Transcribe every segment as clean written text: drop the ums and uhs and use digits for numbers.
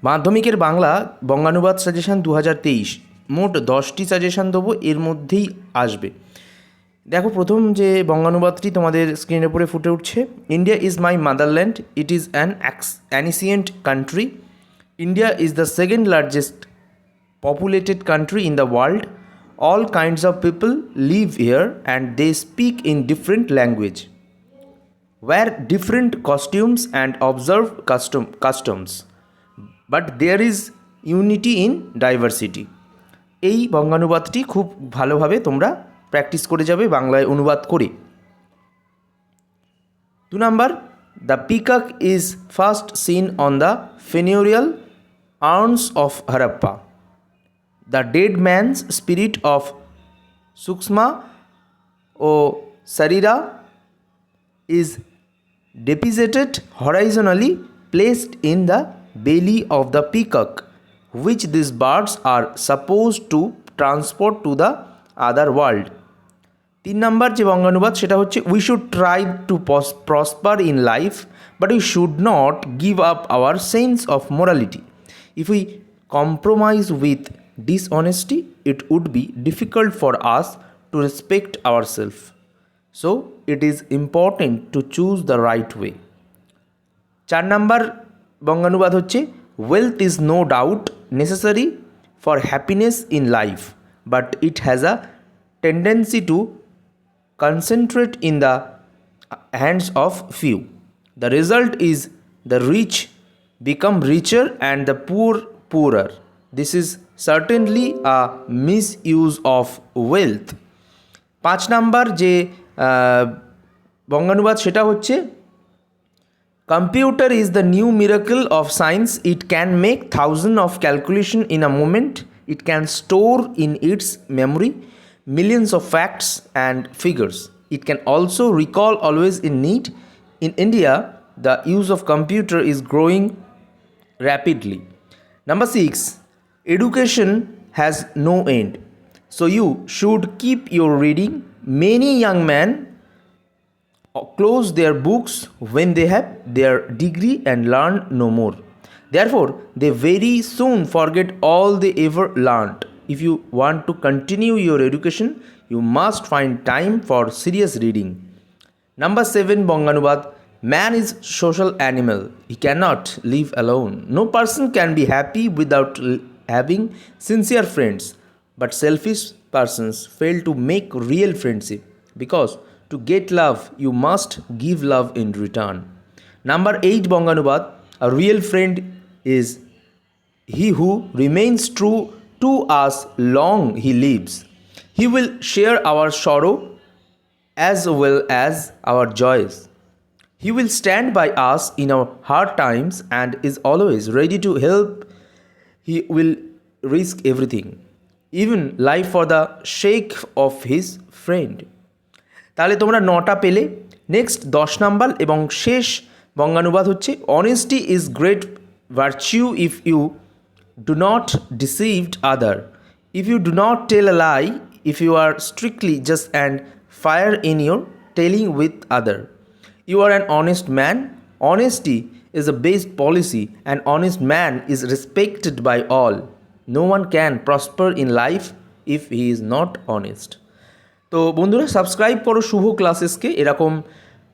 মাধ্যমিকের বাংলা বঙ্গানুবাদ সাজেশান 2023 মোট 10টি সাজেশান দেবো, এর মধ্যেই আসবে। দেখো, প্রথম যে বঙ্গানুবাদটি তোমাদের স্ক্রিনের উপরে ফুটে উঠছে, India is my motherland, it is an ancient country, India is the second largest populated country in the world, all kinds of people live here and they speak in different language, wear different costumes and observe customs, but there is unity in diversity. এই বঙ্গানুবাদটি খুব ভালোভাবে তোমরা practice করে যাবে বাংলায় অনুবাদ করে। 2 number, the peacock is first seen on the funereal urns of Harappa. The dead man's spirit of Sukshma or Sarira is deposited horizontally, placed in the belly of the peacock, which these birds are supposed to transport to the other world. 3 number যে বঙ্গানুবাদ সেটা হচ্ছে, we should try to prosper in life but we should not give up hour sense of morality. If we compromise with dishonesty, it would be difficult for us to respect ourselves. So, it is important to choose the right way. 4 number বঙ্গানুবাদ হচ্ছে, wealth is no doubt necessary for happiness in life, but it has a tendency to concentrate in the hands of few. The result is the rich become richer and the poor poorer. This is certainly a misuse of wealth. 5 number যে বঙ্গানুবাদ সেটা হচ্ছে, computer is the new miracle of science, it can make thousand of calculation in a moment, it can store in it's memory millions of facts and figures, it can also recall always in need. In India, the use of computer is growing rapidly. Number 6, education has no end, so you should keep your reading. Many young men close their books when they have their degree and learn no more. Therefore, they very soon forget all they ever learned. If you want to continue your education, you must find time for serious reading. Number 7 বঙ্গানুবাদ, man is social animal, he cannot live alone. No person can be happy without having sincere friends, but selfish persons fail to make real friendship, because to get love you must give love in return. Number 8 বঙ্গানুবাদ, a real friend is he who remains true to us long he lives. He will share our sorrow as well as our joys. He will stand by us in our hard times and is always ready to help. He will risk everything, even life, for the sake of his friend. তাহলে তোমরা 9টা পেলে। Next 10 number এবং শেষ বঙ্গানুবাদ হচ্ছে, honesty is great virtue if you do not deceive other, if you do not tell a lie, if you are strictly just and fair in your telling with other, you are an honest man. Honesty is a best policy. An honest man is respected by all. No one can prosper in life if he is not honest. তো বন্ধুরা, subscribe করো শুভ ক্লাসেসকে এরকম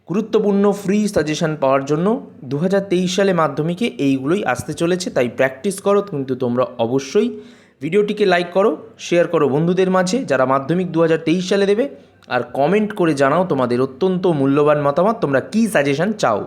গুরুত্বপূর্ণ free suggestion পাওয়ার জন্য। 2023 সালে মাধ্যমিকে এইগুলোই আসতে চলেছে, তাই প্র্যাকটিস করো। কিন্তু তোমরা অবশ্যই ভিডিওটিকে লাইক করো, শেয়ার করো বন্ধুদের মাঝে যারা মাধ্যমিক 2023 সালে দেবে, আর কমেন্ট করে জানাও তোমাদের অত্যন্ত মূল্যবান মতামত, তোমরা কী সাজেশান চাও।